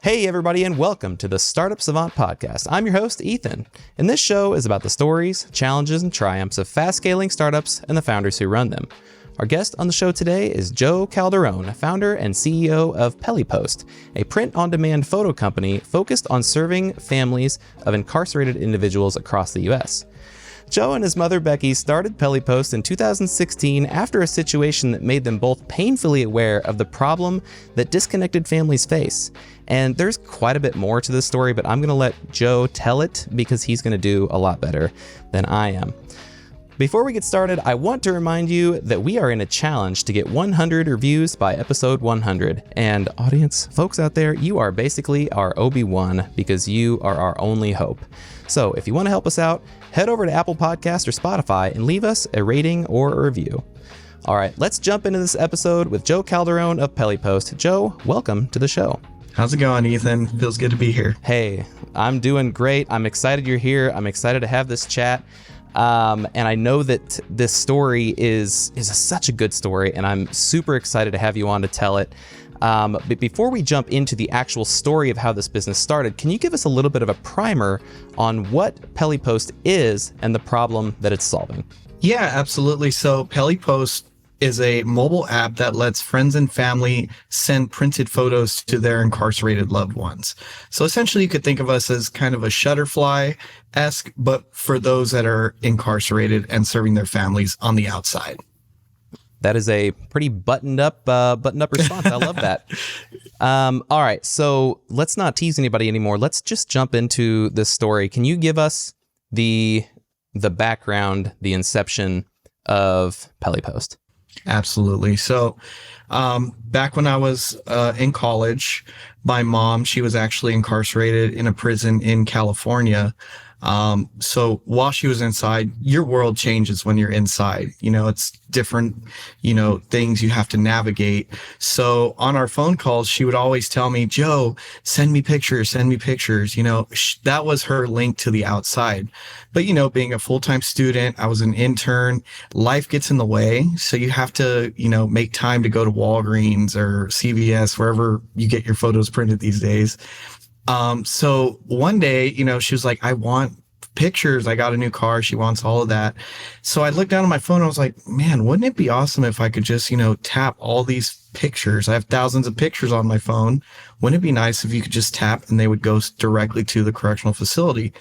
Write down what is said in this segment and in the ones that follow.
Hey everybody, and welcome to the Startup Savant podcast. I'm your host, Ethan, and this show is about the stories, challenges, and triumphs of fast-scaling startups and the founders who run them. Our guest on the show today is 𝙎𝙩𝙬𝙧𝙩𝙪𝙗, founder and CEO of Pelly Post, a print-on-demand photo company focused on serving families of incarcerated individuals across the U.S. Joe and his mother Becky started Pelly Post in 2016 after a situation that made them both painfully aware of the problem that disconnected families face. And there's quite a bit more to this story, but I'm going to let Joe tell it because he's going to do a lot better than I am. Before we get started, I want to remind you that we are in a challenge to get 100 reviews by episode 100. And audience, folks out there, you are basically our Obi-Wan because you are our only hope. So if you want to help us out, head over to Apple Podcasts or Spotify and leave us a rating or a review. All right, let's jump into this episode with 𝙎𝙩𝙬𝙧𝙪𝙗 of Pelly Post. Joe, welcome to the show. How's it going, Ethan? Feels good to be here. Hey, I'm doing great. I'm excited you're here. I'm excited to have this chat. And I know that this story is such a good story, and I'm super excited to have you on to tell it. But before we jump into the actual story of how this business started, can you give us a little bit of a primer on what Pelly Post is and the problem that it's solving? Yeah, absolutely. So Pelly Post is a mobile app that lets friends and family send printed photos to their incarcerated loved ones. So essentially you could think of us as kind of a Shutterfly-esque, but for those that are incarcerated and serving their families on the outside. That is a pretty buttoned up response. I love that. All right, so let's not tease anybody anymore. Let's just jump into this story. Can you give us the background, the inception of Pelly Post? Absolutely. So back when I was in college, my mom, she was actually incarcerated in a prison in California. So while she was inside, your world changes when you're inside. You know, it's different, things you have to navigate. So on our phone calls, she would always tell me, Joe, send me pictures. That was her link to the outside. But, being a full-time student, I was an intern, life gets in the way. So you have to, make time to go to Walgreens or CVS, wherever you get your photos printed these days. So one day, she was like, I want pictures. I got a new car. She wants all of that. So I looked down at my phone. I was like, man, wouldn't it be awesome if I could just, tap all these pictures? I have thousands of pictures on my phone. Wouldn't it be nice if you could just tap and they would go directly to the correctional facility?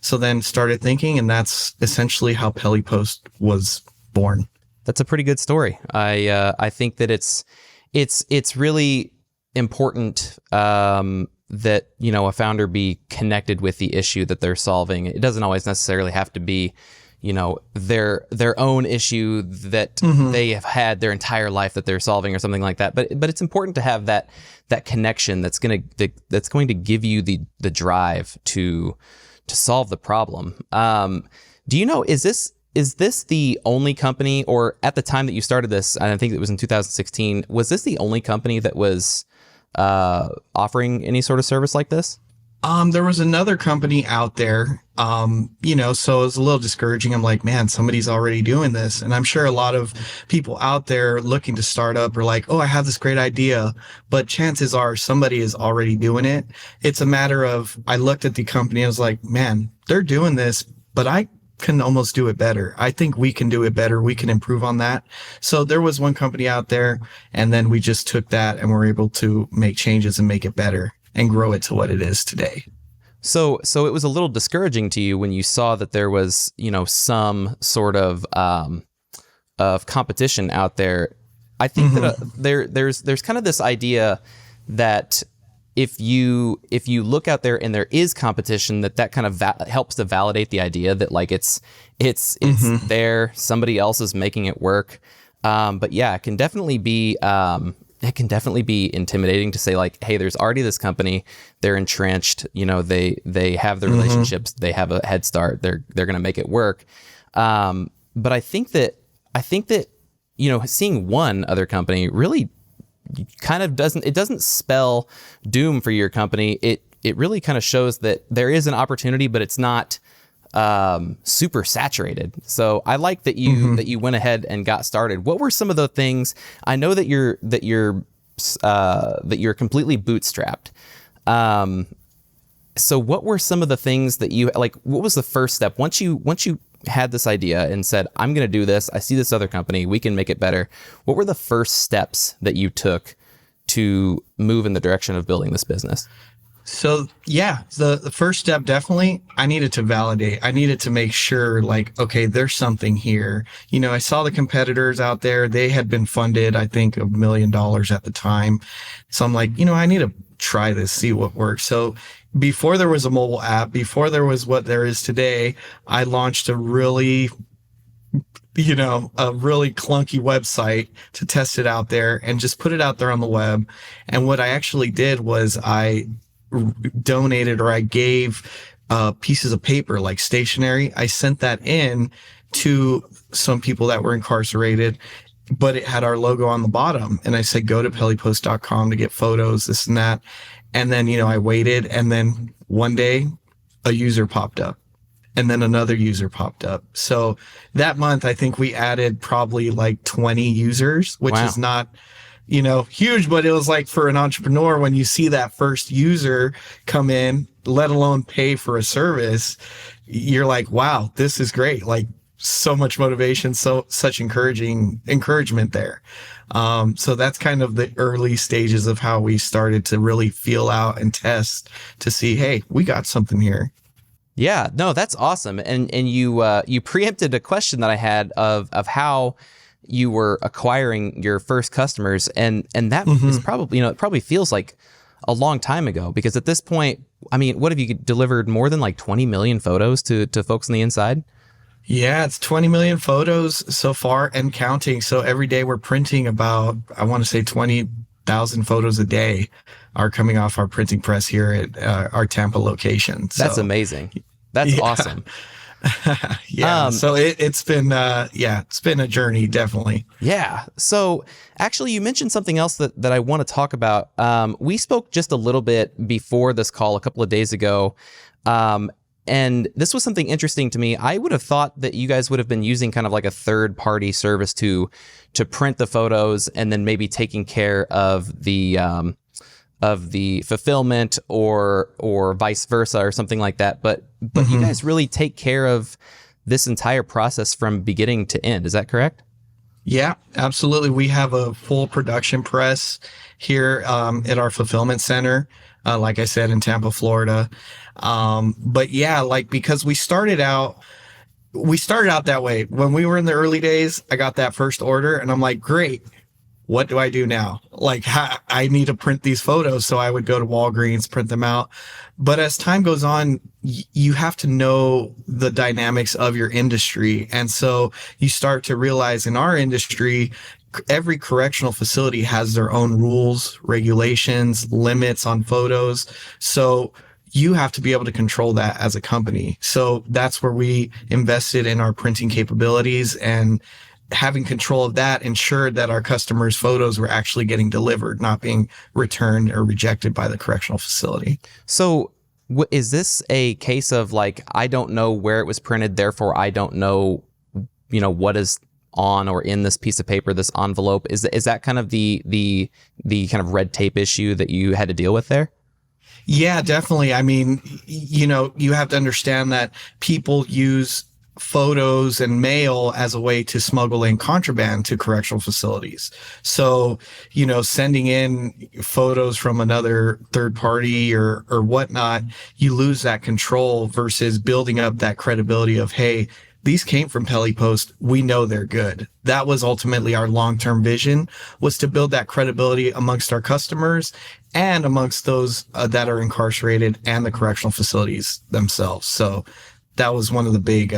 So then started thinking, and that's essentially how Pelly Post was born. That's a pretty good story. I think that it's really important, that, a founder be connected with the issue that they're solving. It doesn't always necessarily have to be, their own issue that they have had their entire life that they're solving or something like that. But it's important to have that connection that's going to give you the drive to solve the problem. Do you know, is this the only company, or at the time that you started this, and I think it was in 2016, was this the only company that was offering any sort of service like this? There was another company out there, so it was a little discouraging. I'm like, man, somebody's already doing this. And I'm sure a lot of people out there looking to start up are like, oh, I have this great idea, but chances are somebody is already doing it. It's a matter of, I looked at the company and I was like, man, they're doing this, but I can almost do it better. I think we can do it better. We can improve on that. So there was one company out there, and then we just took that and were able to make changes and make it better and grow it to what it is today. So it was a little discouraging to you when you saw that there was, some sort of competition out there. I think that there's kind of this idea that if you look out there and there is competition, that kind of helps to validate the idea that like it's there, somebody else is making it work. But yeah, it can definitely be intimidating to say like, hey, there's already this company, they're entrenched, they have the relationships, they have a head start, they're going to make it work. But I think that seeing one other company really kind of doesn't spell doom for your company. It really kind of shows that there is an opportunity, but it's not super saturated. So I like that you went ahead and got started. What were some of the things? I know that you're completely bootstrapped. So what were some of the things that you like? What was the first step once you had this idea and said, I'm going to do this. I see this other company. We can make it better. What were the first steps that you took to move in the direction of building this business? So yeah, the first step, definitely, I needed to validate. I needed to make sure, like, okay, there's something here. You know, I saw the competitors out there. They had been funded, I think, $1 million at the time. So I'm like, you know, I need to try this, see what works. So before there was a mobile app, before there was what there is today, I launched a really clunky website to test it out there and just put it out there on the web. And what I actually did was I donated, or I gave pieces of paper like stationery. I sent that in to some people that were incarcerated, but it had our logo on the bottom. And I said, go to pelipost.com to get photos, this and that. And then, you know, I waited, and then one day a user popped up, and then another user popped up. So that month, I think we added probably like 20 users, which is not, you know, huge, but it was like, for an entrepreneur, when you see that first user come in, let alone pay for a service, you're like, wow, this is great. Like, so much motivation, such encouragement there. So that's kind of the early stages of how we started to really feel out and test to see, hey, we got something here. Yeah, no, that's awesome. And you preempted a question that I had of how you were acquiring your first customers, and that is probably, you know, it probably feels like a long time ago, because at this point, I mean, what have you delivered, more than like 20 million photos to folks on the inside? Yeah, it's 20 million photos so far and counting. So every day we're printing about, I want to say 20,000 photos a day are coming off our printing press here at our Tampa location. That's amazing. That's awesome. Yeah. So it's been a journey, definitely. Yeah. So actually, you mentioned something else that I want to talk about. We spoke just a little bit before this call a couple of days ago. And this was something interesting to me. I would have thought that you guys would have been using kind of like a third-party service to print the photos, and then maybe taking care of the fulfillment or vice versa, or something like that. But you guys really take care of this entire process from beginning to end. Is that correct? Yeah, absolutely. We have a full production press here at our fulfillment center, like I said, in Tampa, Florida. But yeah, like, because we started out that way. When we were in the early days, I got that first order and I'm like, great, what do I do now? Like, I need to print these photos. So I would go to Walgreens, print them out. But as time goes on, you have to know the dynamics of your industry. And so you start to realize, in our industry, every correctional facility has their own rules, regulations, limits on photos. So you have to be able to control that as a company. So that's where we invested in our printing capabilities, and having control of that ensured that our customers' photos were actually getting delivered, not being returned or rejected by the correctional facility. So is this a case of, like, I don't know where it was printed, therefore I don't know, you know, what is on or in this piece of paper, this envelope? Is that kind of the kind of red tape issue that you had to deal with there? Yeah, definitely. I mean, you know, you have to understand that people use photos and mail as a way to smuggle in contraband to correctional facilities. So, you know, sending in photos from another third party or whatnot, you lose that control versus building up that credibility of, hey, these came from Pelly Post. We know they're good. That was ultimately our long-term vision, was to build that credibility amongst our customers and amongst those that are incarcerated and the correctional facilities themselves. So that was one of the big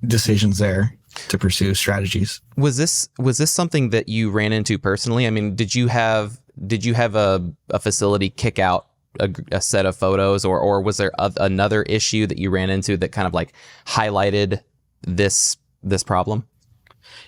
decisions there to pursue strategies. Was this something that you ran into personally? I mean, did you have a facility kick out a set of photos, or was there another issue that you ran into that kind of like highlighted this problem?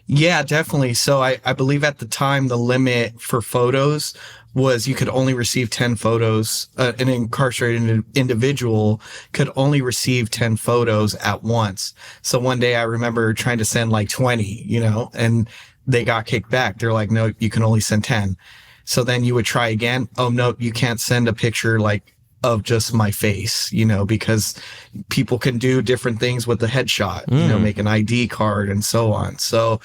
Yeah, definitely. So I believe at the time the limit for photos was you could only receive 10 photos. An incarcerated individual could only receive 10 photos at once. So one day I remember trying to send like 20, you know, and they got kicked back. They're like, no, you can only send 10. So then you would try again. Oh, no, you can't send a picture like of just my face, because people can do different things with the headshot, make an ID card and so on. So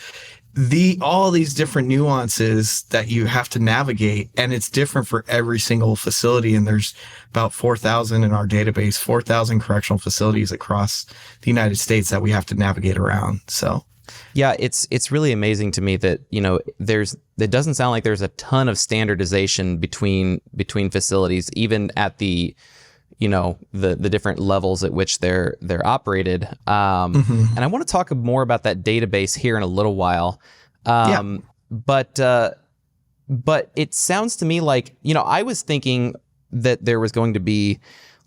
all these different nuances that you have to navigate, and it's different for every single facility. And there's about 4,000 in our database, 4,000 correctional facilities across the United States that we have to navigate around. So yeah, it's really amazing to me that, it doesn't sound like there's a ton of standardization between facilities, even at the different levels at which they're operated. And I want to talk more about that database here in a little while. But it sounds to me like, I was thinking that there was going to be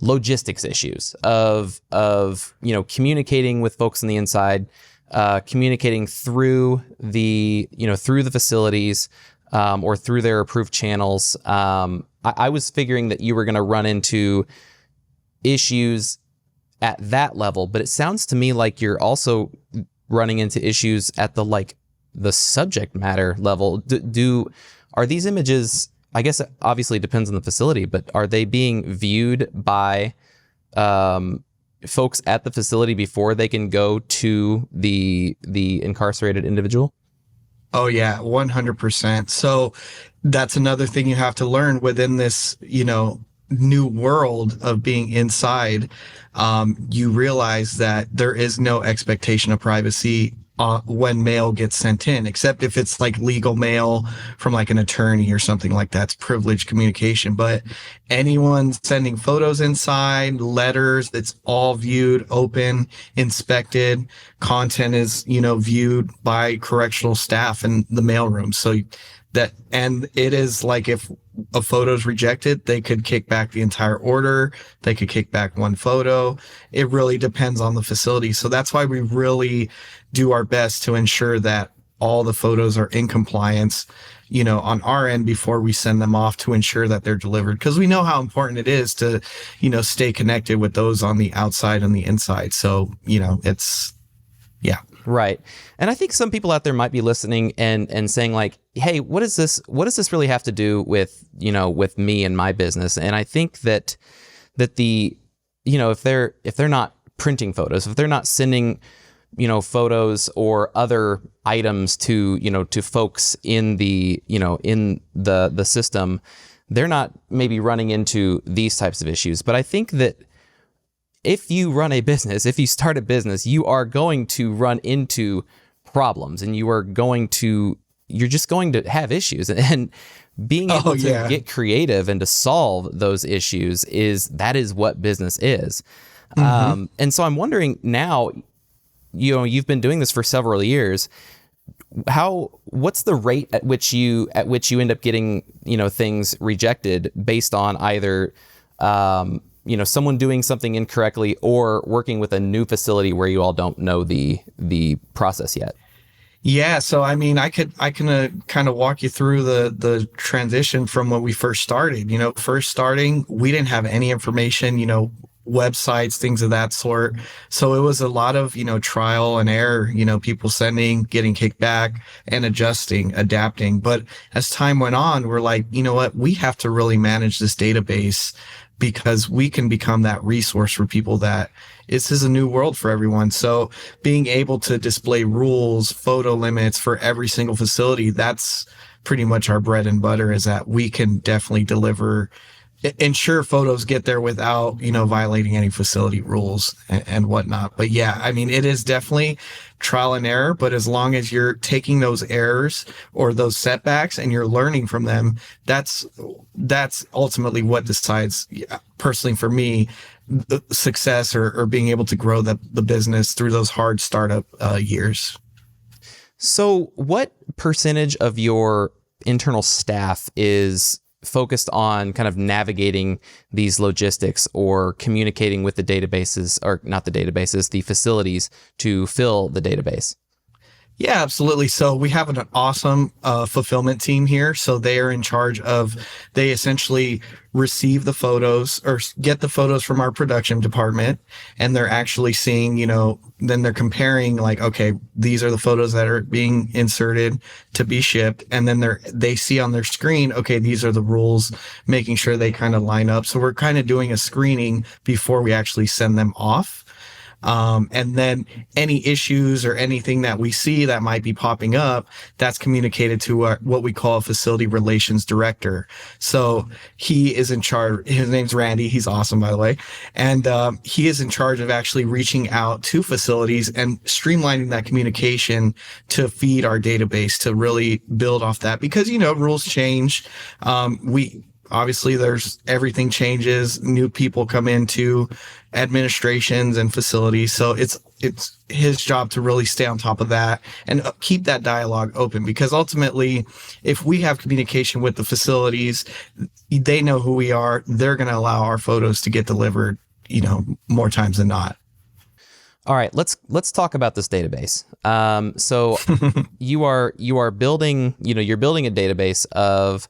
logistics issues of communicating with folks on the inside, communicating through the facilities, or through their approved channels. I was figuring that you were going to run into issues at that level, but it sounds to me like you're also running into issues at the subject matter level. Are these images, I guess it obviously depends on the facility, but are they being viewed by folks at the facility before they can go to the incarcerated individual? Oh yeah, 100%. So that's another thing you have to learn within this, new world of being inside. You realize that there is no expectation of privacy when mail gets sent in, except if it's like legal mail from like an attorney or something like that. It's privileged communication. But anyone sending photos inside, letters, it's all viewed, open, inspected. Content is, viewed by correctional staff in the mailroom. So and it is like if a photo is rejected, they could kick back the entire order. They could kick back one photo. It really depends on the facility. So that's why we really do our best to ensure that all the photos are in compliance, on our end before we send them off, to ensure that they're delivered. Because we know how important it is to, stay connected with those on the outside and the inside. So, yeah. Right. And I think some people out there might be listening and saying like, hey, what does this really have to do with, with me and my business? And I think that the, if they're not printing photos, if they're not sending, photos or other items to, to folks in the, in the system, they're not maybe running into these types of issues. But I think that if you run a business, if you start a business, you are going to run into problems, and you're just going to have issues, and being able to get creative and to solve those issues is what business is. And so I'm wondering now, you've been doing this for several years. What's the rate at which you end up getting, things rejected based on either, someone doing something incorrectly or working with a new facility where you all don't know the process yet? Yeah. So, I mean, I can kind of walk you through the transition from when we first started. First starting, we didn't have any information, websites, things of that sort. So it was a lot of, trial and error, people sending, getting kicked back, and adapting. But as time went on, we're like, you know what, we have to really manage this database, because we can become that resource for people that this is a new world for everyone. So being able to display rules, photo limits for every single facility, that's pretty much our bread and butter, is that we can definitely ensure photos get there without, violating any facility rules and whatnot. But yeah, I mean, it is definitely trial and error, but as long as you're taking those errors or those setbacks and you're learning from them, that's ultimately what decides, personally for me, the success or being able to grow the business through those hard startup years. So what percentage of your internal staff is focused on kind of navigating these logistics or communicating with the databases, or not the databases, the facilities to fill the database? Yeah, absolutely. So we have an awesome fulfillment team here. So they are in charge of, they essentially receive the photos or get the photos from our production department, and they're actually seeing, then they're comparing like, okay, these are the photos that are being inserted to be shipped. And then they see on their screen, okay, these are the rules, making sure they kind of line up. So we're kind of doing a screening before we actually send them off. And then any issues or anything that we see that might be popping up, that's communicated to what we call a facility relations director. So he is in charge. His name's Randy. He's awesome, by the way. And he is in charge of actually reaching out to facilities and streamlining that communication to feed our database to really build off that, because, rules change. Obviously, everything changes. New people come into administrations and facilities. So it's his job to really stay on top of that and keep that dialogue open, because ultimately, if we have communication with the facilities, they know who we are. They're going to allow our photos to get delivered, more times than not. All right, let's talk about this database. So you are building, you're building a database of,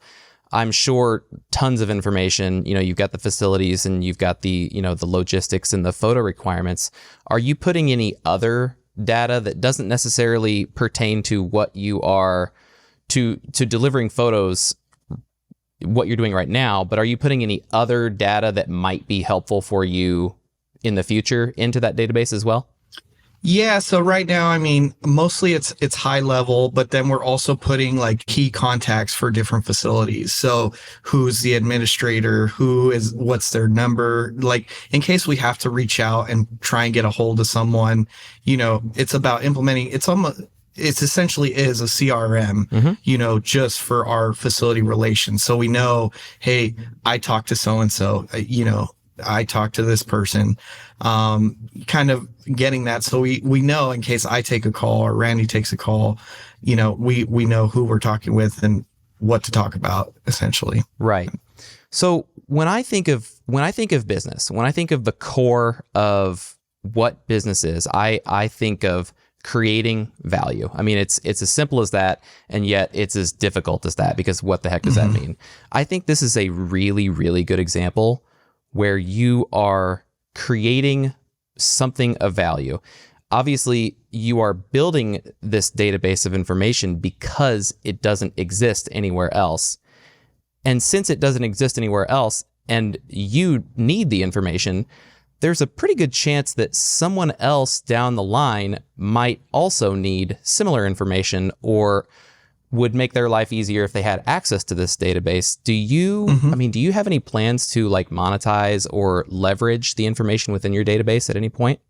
I'm sure, tons of information. You've got the facilities and you've got the, the logistics and the photo requirements. Are you putting any other data that doesn't necessarily pertain to what you are to delivering photos, what you're doing right now, but are you putting any other data that might be helpful for you in the future into that database as well? Yeah. So right now, mostly it's high level, but then we're also putting like key contacts for different facilities. So who's the administrator? What's their number? Like, in case we have to reach out and try and get a hold of someone, it's about implementing, it essentially is a CRM, just for our facility relations. So we know, hey, I talked to so-and-so, I talked to this person, kind of getting that. So we know, in case I take a call or Randy takes a call, we know who we're talking with and what to talk about, essentially. Right. So when I think of business, when I think of the core of what business is, I think of creating value. It's as simple as that, and yet it's as difficult as that, because what the heck does that mean? I think this is a really, really good example where you are creating something of value. Obviously, you are building this database of information because it doesn't exist anywhere else. And since it doesn't exist anywhere else and you need the information, there's a pretty good chance that someone else down the line might also need similar information or would make their life easier if they had access to this database. Do you have any plans to like monetize or leverage the information within your database at any point?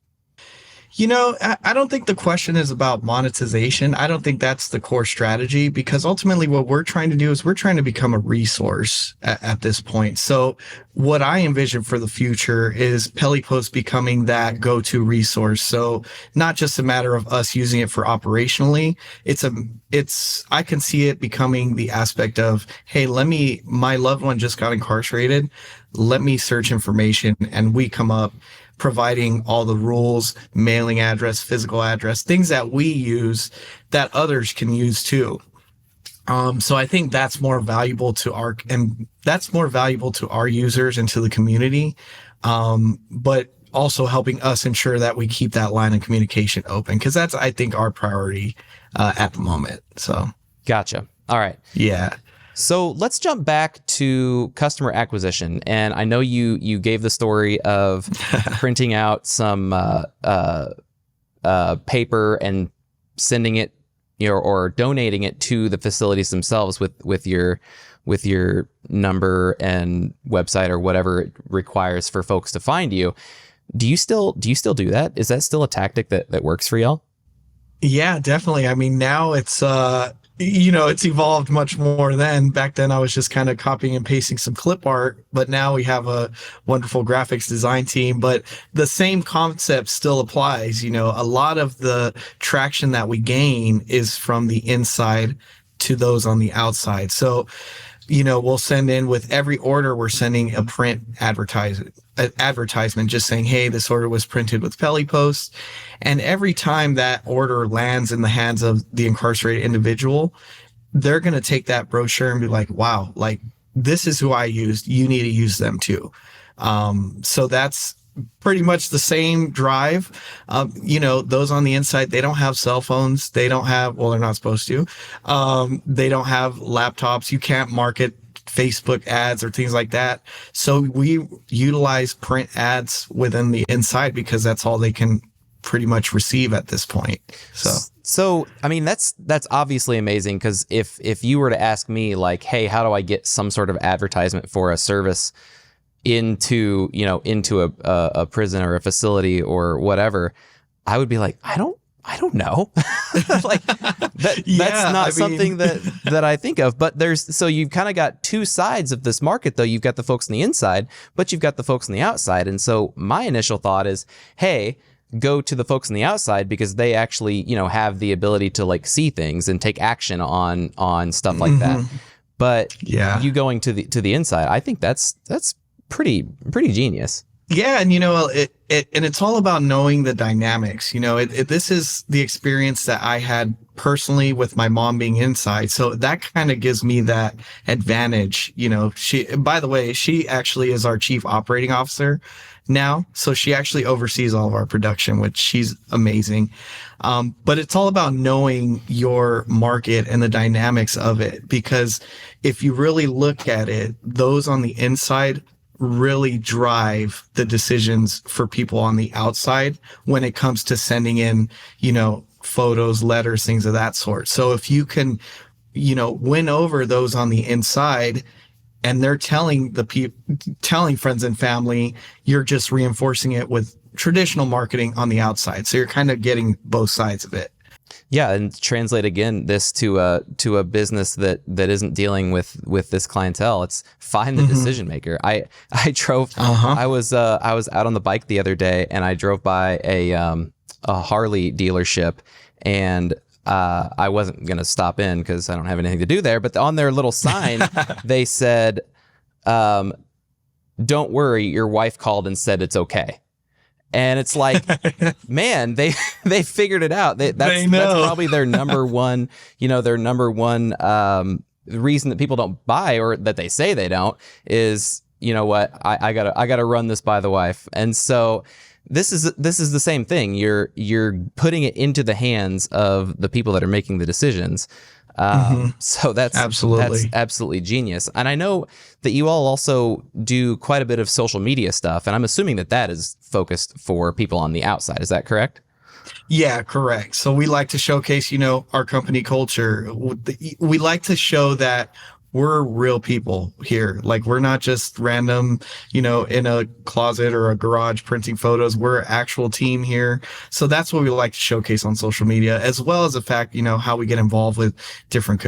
I don't think the question is about monetization. I don't think that's the core strategy, because ultimately what we're trying to do is we're trying to become a resource at this point. So what I envision for the future is Pelly Post becoming that go-to resource. So not just a matter of us using it for operationally. I can see it becoming the aspect of, hey, my loved one just got incarcerated. Let me search information, and we come up providing all the rules, mailing address, physical address, things that we use that others can use too. So I think that's more valuable to our users and to the community. But also helping us ensure that we keep that line of communication open, because that's, I think, our priority at the moment. So. Gotcha. All right. Yeah. So let's jump back to customer acquisition. And I know you gave the story of printing out some paper and sending it, or donating it to the facilities themselves with your number and website or whatever it requires for folks to find you. Do you still do that? Is that still a tactic that works for y'all? Yeah, definitely. Now it's it's evolved much more than back then. I was just kind of copying and pasting some clip art, but now we have a wonderful graphics design team. But the same concept still applies. A lot of the traction that we gain is from the inside to those on the outside. So, we'll send in with every order, we're sending a print advertisement just saying, hey, this order was printed with Pelly Post. And every time that order lands in the hands of the incarcerated individual, they're going to take that brochure and be like, wow, like this is who I used. You need to use them too. So that's pretty much the same drive. Those on the inside, they don't have cell phones. They don't have, well, they're not supposed to. They don't have laptops. You can't market Facebook ads or things like that. So we utilize print ads within the inside because that's all they can pretty much receive at this point. So I mean, that's obviously amazing, because if you were to ask me like, hey, how do I get some sort of advertisement for a service into a prison or a facility or whatever, I would be like, I don't know. Like that's not something that I think of. But so you've kind of got two sides of this market, though. You've got the folks on the inside, but you've got the folks on the outside. And so my initial thought is, hey, go to the folks on the outside, because they actually, have the ability to like see things and take action on stuff like that. But you going to the inside, I think that's pretty genius. Yeah, and it's all about knowing the dynamics. This is the experience that I had personally with my mom being inside, so that kind of gives me that advantage. By the way, she actually is our chief operating officer now, so she actually oversees all of our production, which she's amazing. But it's all about knowing your market and the dynamics of it, because if you really look at it, those on the inside really drive the decisions for people on the outside when it comes to sending in, photos, letters, things of that sort. So if you can, win over those on the inside, and they're telling telling friends and family, you're just reinforcing it with traditional marketing on the outside. So you're kind of getting both sides of it. Yeah, and translate again this to a business that isn't dealing with this clientele. It's find the decision maker. I drove. I was out on the bike the other day, and I drove by a Harley dealership, and I wasn't gonna stop in because I don't have anything to do there. But on their little sign, they said, "Don't worry, your wife called and said it's okay." And it's like, man, they figured it out. That's probably their number one, reason that people don't buy, or that they say they don't, is, I gotta run this by the wife. And so this is the same thing. You're putting it into the hands of the people that are making the decisions. So that's absolutely genius. And I know that you all also do quite a bit of social media stuff, and I'm assuming that is focused for people on the outside. Is that correct? Yeah, correct. So we like to showcase, our company culture. We like to show that we're real people here. Like, we're not just random, in a closet or a garage printing photos. We're an actual team here. So that's what we like to showcase on social media, as well as the fact, how we get involved with different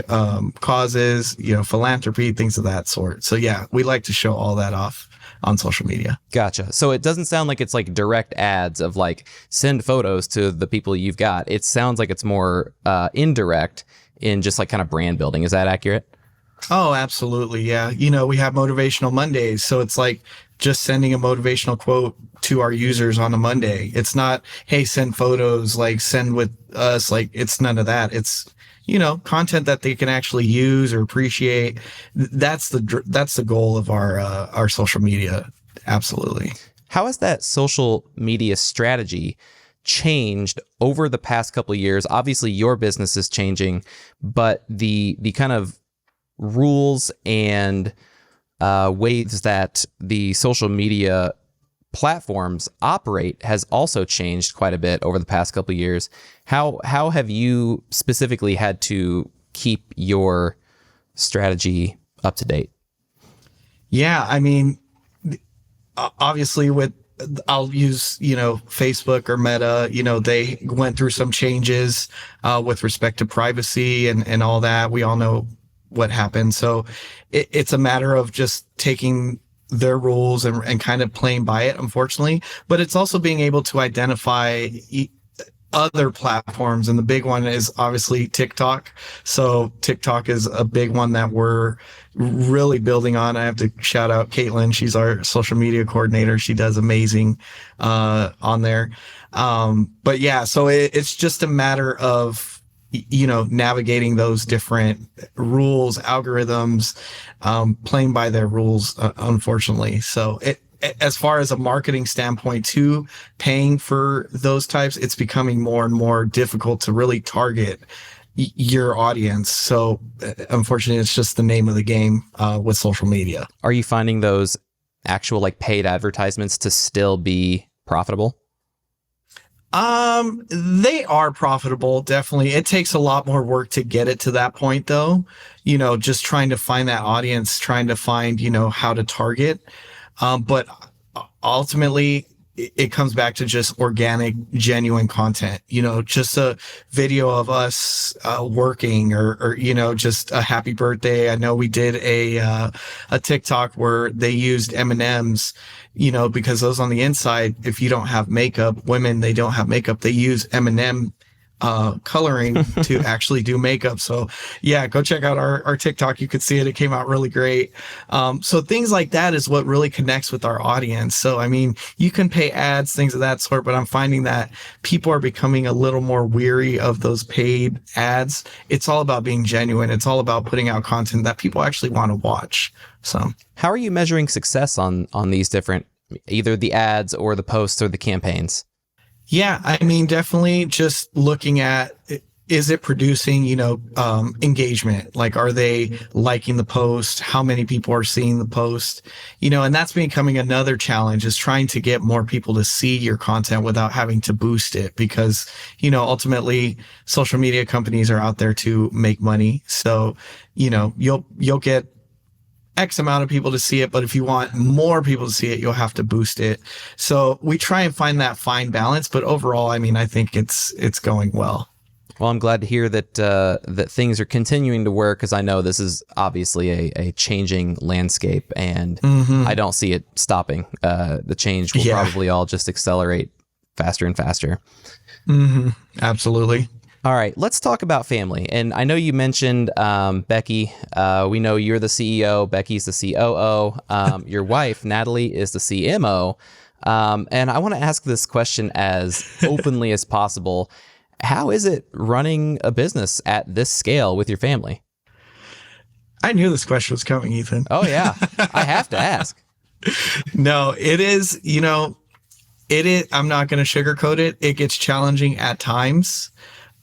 causes, philanthropy, things of that sort. So yeah, we like to show all that off on social media. Gotcha. So it doesn't sound like it's like direct ads of like send photos to the people you've got. It sounds like it's more indirect in just like kind of brand building. Is that accurate? Oh, absolutely. Yeah. We have Motivational Mondays. So it's like just sending a motivational quote to our users on a Monday. It's not, hey, send photos, like send with us. Like, it's none of that. It's, content that they can actually use or appreciate. That's the goal of our social media. Absolutely. How has that social media strategy changed over the past couple of years? Obviously, your business is changing, but the kind of rules and ways that the social media platforms operate has also changed quite a bit over the past couple of years. How have you specifically had to keep your strategy up to date? Yeah, I mean, obviously I'll use, Facebook or Meta, they went through some changes with respect to privacy and all that. We all know what happened. So it's a matter of just taking their rules and kind of playing by it, unfortunately. But it's also being able to identify other platforms, and the big one is obviously TikTok. So TikTok is a big one that we're really building on. I have to shout out Caitlin. She's our social media coordinator. She does amazing on there. But yeah, so it's just a matter of, navigating those different rules, algorithms, playing by their rules, unfortunately. So as far as a marketing standpoint too, paying for those types, it's becoming more and more difficult to really target your audience. So unfortunately, it's just the name of the game with social media. Are you finding those actual like paid advertisements to still be profitable? They are profitable, definitely. It takes a lot more work to get it to that point though. Just trying to find that audience, trying to find, how to target. But ultimately it comes back to just organic, genuine content, just a video of us, working or, just a happy birthday. I know we did a TikTok where they used M&Ms, because those on the inside, if you don't have makeup, women, they don't have makeup, they use M&M coloring to actually do makeup. So yeah, go check out our TikTok. You could see it. It came out really great. So things like that is what really connects with our audience. So, I mean, you can pay ads, things of that sort, but I'm finding that people are becoming a little more weary of those paid ads. It's all about being genuine. It's all about putting out content that people actually want to watch. So how are you measuring success on these different, either the ads or the posts or the campaigns? Yeah, I mean, definitely just looking at, is it producing, engagement? Like, are they liking the post? How many people are seeing the post? And that's becoming another challenge, is trying to get more people to see your content without having to boost it, because, ultimately social media companies are out there to make money. So, you'll get X amount of people to see it, but if you want more people to see it, you'll have to boost it. So we try and find that fine balance, but overall, I mean, I think it's going well. Well, I'm glad to hear that that things are continuing to work, because I know this is obviously a changing landscape, and I don't see it stopping. The change will probably all just accelerate faster and faster. Absolutely. All right, let's talk about family. And I know you mentioned Becky. We know you're the CEO. Becky's the COO. Your wife, Natalie, is the CMO. And I want to ask this question as openly as possible. How is it running a business at this scale with your family? I knew this question was coming, Ethan. Oh, yeah. I have to ask. No, it is, it is. I'm not going to sugarcoat it. It gets challenging at times.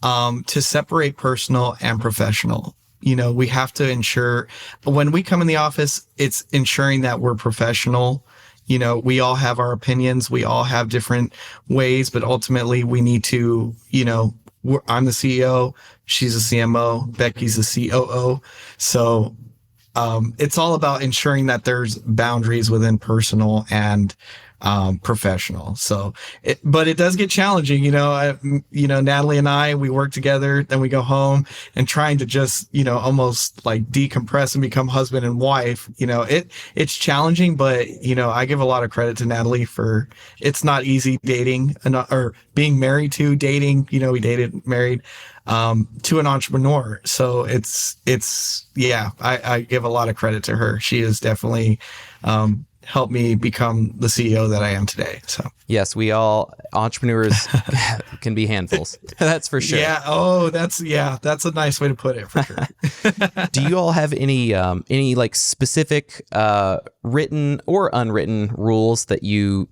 To separate personal and professional. We have to ensure when we come in the office, it's ensuring that we're professional. We all have our opinions. We all have different ways, but ultimately we need to, I'm the CEO. She's a CMO. Becky's the COO. So, it's all about ensuring that there's boundaries within personal and professional. So, but it does get challenging, Natalie and I, we work together, then we go home, and trying to just, almost like decompress and become husband and wife, it's challenging, but, I give a lot of credit to Natalie for, it's not easy dating or being married to dating, we dated, married, to an entrepreneur. So I give a lot of credit to her. She is definitely, helped me become the CEO that I am today. So yes, we all entrepreneurs can be handfuls. That's for sure. Yeah. Oh, that's a nice way to put it, for sure. Do you all have any like specific written or unwritten rules that you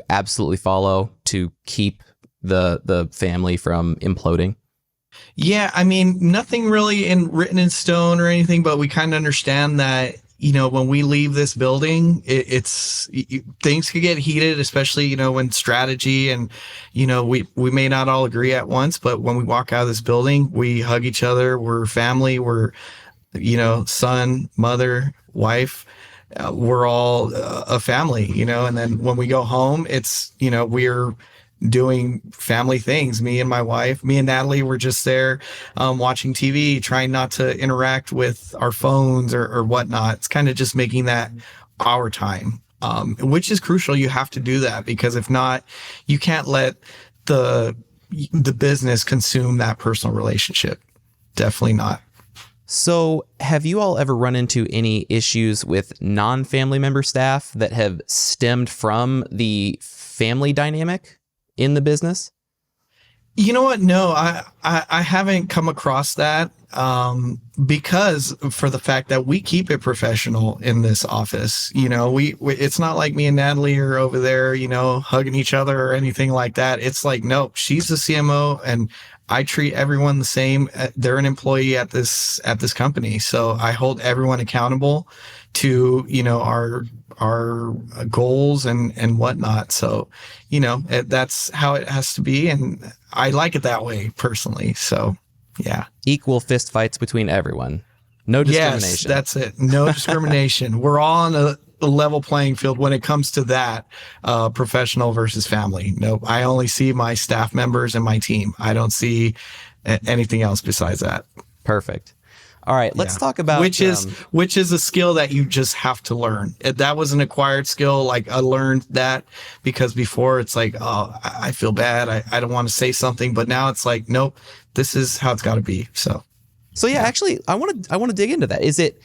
absolutely follow to keep the family from imploding? Yeah, I mean, nothing really written in stone or anything, but we kind of understand that, when we leave this building, things could get heated, especially, when strategy and, we may not all agree at once, but when we walk out of this building, we hug each other. We're family. We're, son, mother, wife. We're all a family, and then when we go home, it's, we're doing family things. Me and my wife, me and Natalie were just there watching TV, trying not to interact with our phones or whatnot. It's kind of just making that our time, which is crucial. You have to do that, because if not, you can't let the the business consume that personal relationship. Definitely not. So have you all ever run into any issues with non-family member staff that have stemmed from the family dynamic in the business? You know what? No, I haven't come across that, because for the fact that we keep it professional in this office. You know, we it's not like me and Natalie are over there, you know, hugging each other or anything like that. It's like, nope, she's the CMO and I treat everyone the same. They're an employee at this company. So I hold everyone accountable to, you know, our goals and whatnot. So, you know, that's how it has to be. And I like it that way personally. So, yeah. Equal fist fights between everyone. No discrimination. Yes, that's it. No discrimination. We're all on a level playing field when it comes to that, professional versus family. Nope. I only see my staff members and my team. I don't see anything else besides that. Perfect. All right, let's talk about which is a skill that you just have to learn. That was an acquired skill. Like I learned that because before it's like, oh, I feel bad. I don't want to say something, but now it's like, nope, this is how it's got to be. So yeah, actually, I want to dig into that. Is it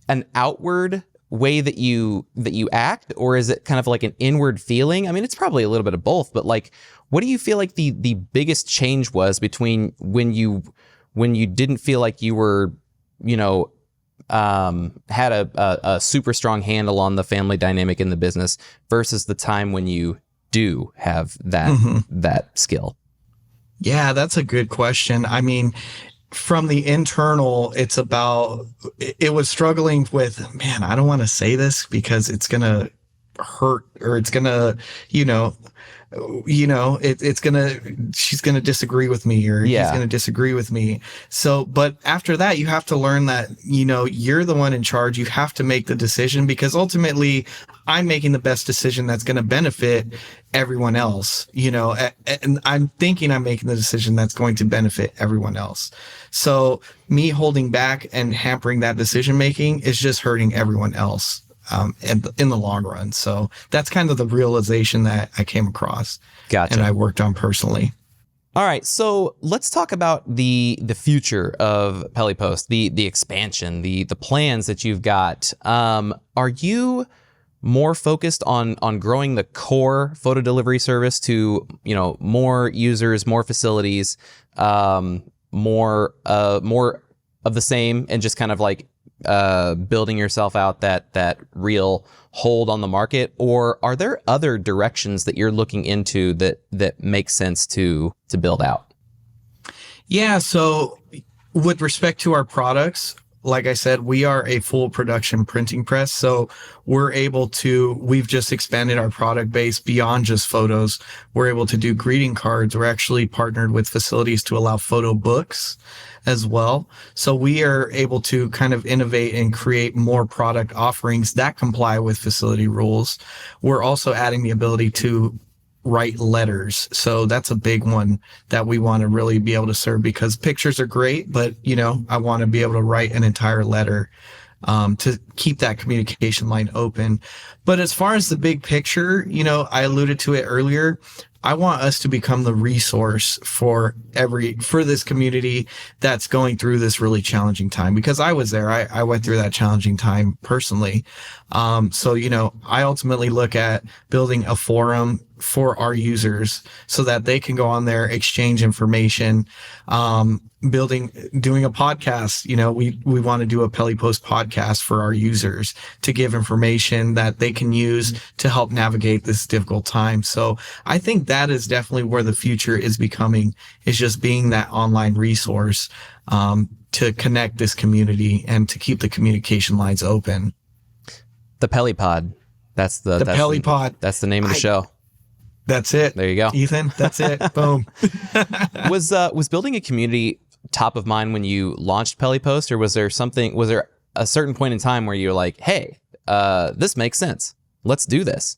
an outward way that you act, or is it kind of like an inward feeling? I mean, it's probably a little bit of both, but like, what do you feel like the biggest change was between when you didn't feel like you were, you know, had a super strong handle on the family dynamic in the business versus the time when you do have that skill? Yeah, that's a good question. I mean, from the internal, it was struggling with, man, I don't want to say this because it's going to hurt or it's going to, she's going to disagree with me or he's going to disagree with me. So, but after that, you have to learn that, you know, you're the one in charge. You have to make the decision because ultimately I'm making the best decision that's going to benefit everyone else, you know, and I'm thinking I'm making the decision that's going to benefit everyone else. So me holding back and hampering that decision making is just hurting everyone else. In the long run. So that's kind of the realization that I came across. Gotcha. And I worked on personally. All right. So let's talk about the future of Pelly Post, the expansion, the plans that you've got. Are you more focused on growing the core photo delivery service to, you know, more users, more facilities, more of the same, and just kind of like building yourself out that real hold on the market? Or are there other directions that you're looking into that make sense to build out? Yeah. So with respect to our products, like I said, we are a full production printing press. So we've just expanded our product base beyond just photos. We're able to do greeting cards. We're actually partnered with facilities to allow photo books as well. So we are able to kind of innovate and create more product offerings that comply with facility rules. We're also adding the ability to write letters. So that's a big one that we want to really be able to serve because pictures are great, but you know, I want to be able to write an entire letter to keep that communication line open. But as far as the big picture, you know, I alluded to it earlier. I want us to become the resource for this community that's going through this really challenging time, because I was there. I went through that challenging time personally. So, you know, I ultimately look at building a forum for our users so that they can go on there, exchange information, doing a podcast. You know, we want to do a Pelly Post podcast for our users to give information that they can use to help navigate this difficult time. So I think that is definitely where the future is becoming, is just being that online resource, to connect this community and to keep the communication lines open. The Pelly Pod. That's the Pelly Pod. That's the name of the show. That's it. There you go, Ethan. That's it. Boom. Was building a community top of mind when you launched Pelly Post, or was there a certain point in time where you're like, hey, this makes sense, let's do this?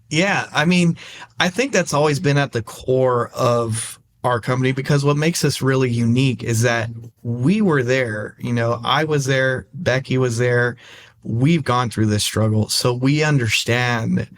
Yeah. I mean, I think that's always been at the core of our company, because what makes us really unique is that we were there. You know, I was there, Becky was there. We've gone through this struggle. So we understand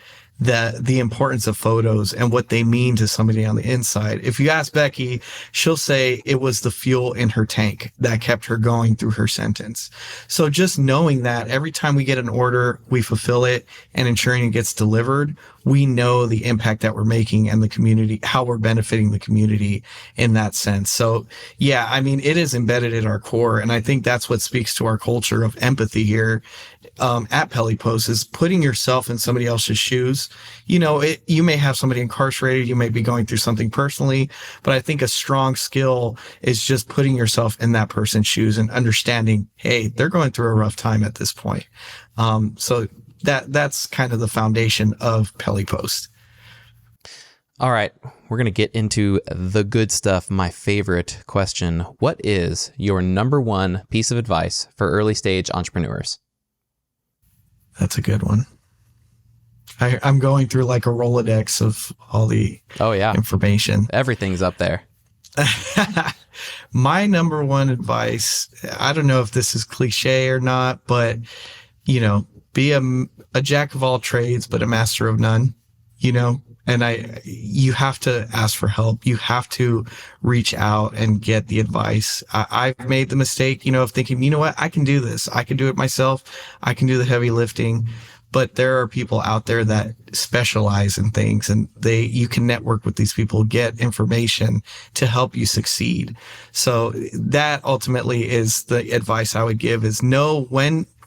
the importance of photos and what they mean to somebody on the inside. If you ask Becky, she'll say it was the fuel in her tank that kept her going through her sentence. So just knowing that every time we get an order, we fulfill it and ensuring it gets delivered, we know the impact that we're making and the community, how we're benefiting the community in that sense. So yeah, I mean, it is embedded in our core. And I think that's what speaks to our culture of empathy here at Pelly Post, is putting yourself in somebody else's shoes. You know, you may have somebody incarcerated, you may be going through something personally, but I think a strong skill is just putting yourself in that person's shoes and understanding, hey, they're going through a rough time at this point. So that's kind of the foundation of Pelly Post. All right, we're going to get into the good stuff. My favorite question. What is your number one piece of advice for early stage entrepreneurs? That's a good one. I'm going through like a Rolodex of all the information. Everything's up there. My number one advice, I don't know if this is cliche or not, but, you know, be a jack of all trades, but a master of none, you know, and you have to ask for help. You have to reach out and get the advice. I've made the mistake, you know, of thinking, you know what, I can do this. I can do it myself. I can do the heavy lifting, but there are people out there that specialize in things, and you can network with these people, get information to help you succeed. So that ultimately is the advice I would give, is know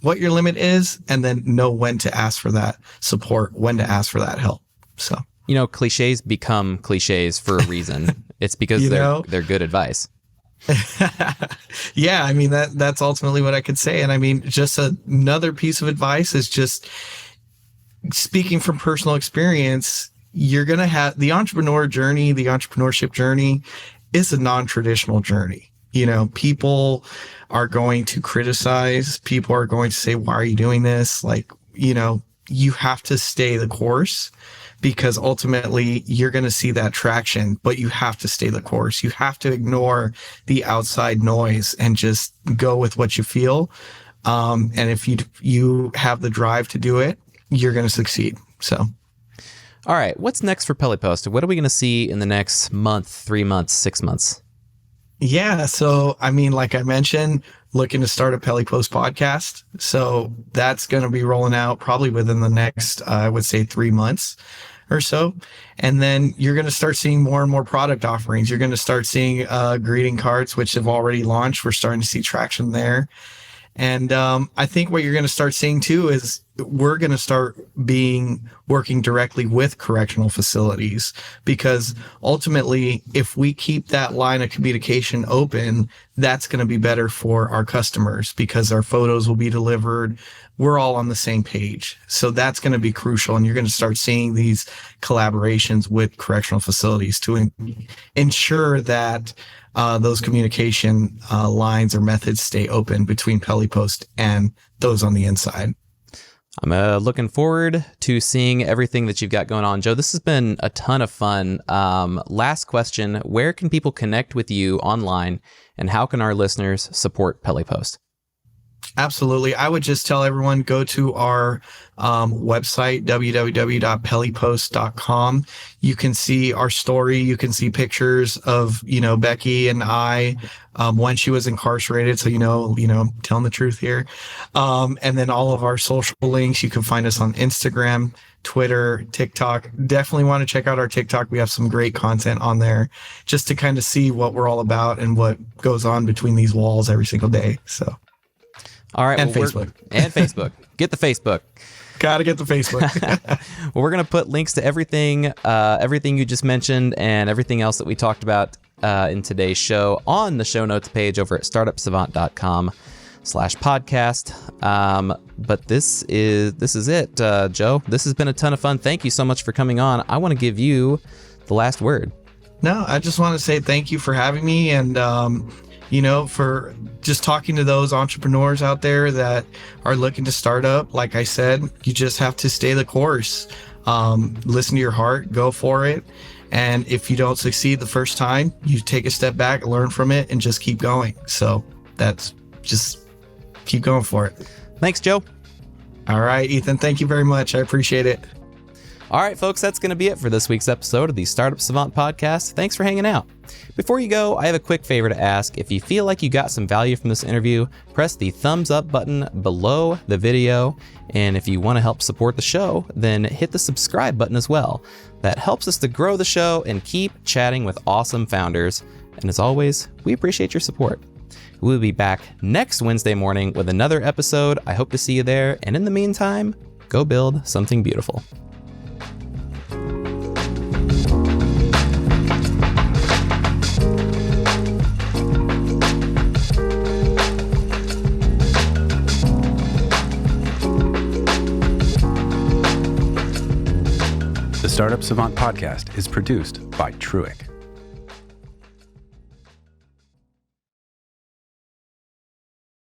what your limit is, and then know when to ask for that support, when to ask for that help. So, you know, cliches become cliches for a reason. It's because they're good advice. Yeah, I mean, that's ultimately what I could say. And I mean, just another piece of advice is just speaking from personal experience. You're going to have the entrepreneurship journey is a non-traditional journey. You know, people are going to criticize, people are going to say, why are you doing this? Like, you know, you have to stay the course, because ultimately you're going to see that traction, but you have to stay the course. You have to ignore the outside noise and just go with what you feel. And if you have the drive to do it, you're going to succeed. So. All right. What's next for Pelly Post? What are we going to see in the next month, 3 months, 6 months? Yeah. So, I mean, like I mentioned, looking to start a Pelly Post podcast. So that's going to be rolling out probably within the next, I would say 3 months or so. And then you're going to start seeing more and more product offerings. You're going to start seeing greeting cards, which have already launched. We're starting to see traction there. And I think what you're going to start seeing too is we're going to start working directly with correctional facilities, because ultimately, if we keep that line of communication open, that's going to be better for our customers, because our photos will be delivered. We're all on the same page. So that's going to be crucial. And you're going to start seeing these collaborations with correctional facilities to ensure that those communication lines or methods stay open between Pelly Post and those on the inside. I'm looking forward to seeing everything that you've got going on. Joe, this has been a ton of fun. Last question, where can people connect with you online, and how can our listeners support Pelly Post? Absolutely. I would just tell everyone, go to our website, www.pellypost.com. You can see our story. You can see pictures of, you know, Becky and I when she was incarcerated. So, you know, I'm telling the truth here. And then all of our social links. You can find us on Instagram, Twitter, TikTok. Definitely want to check out our TikTok. We have some great content on there just to kind of see what we're all about and what goes on between these walls every single day. So. All right. And Facebook. Facebook. Get the Facebook. Got to get the Facebook. Well, we're going to put links to everything you just mentioned and everything else that we talked about in today's show on the show notes page over at startupsavant.com/podcast. But this is it, Joe. This has been a ton of fun. Thank you so much for coming on. I want to give you the last word. No, I just want to say thank you for having me, and you know, for just talking to those entrepreneurs out there that are looking to start up. Like I said, you just have to stay the course. Listen to your heart, go for it. And if you don't succeed the first time, you take a step back, learn from it, and just keep going. So that's just keep going for it. Thanks, Joe. All right, Ethan. Thank you very much. I appreciate it. All right, folks, that's going to be it for this week's episode of the Startup Savant podcast. Thanks for hanging out. Before you go, I have a quick favor to ask. If you feel like you got some value from this interview, press the thumbs up button below the video. And if you want to help support the show, then hit the subscribe button as well. That helps us to grow the show and keep chatting with awesome founders. And as always, we appreciate your support. We'll be back next Wednesday morning with another episode. I hope to see you there. And in the meantime, go build something beautiful. The Startup Savant podcast is produced by 𝙎𝙗𝙙𝙧𝙪𝙤.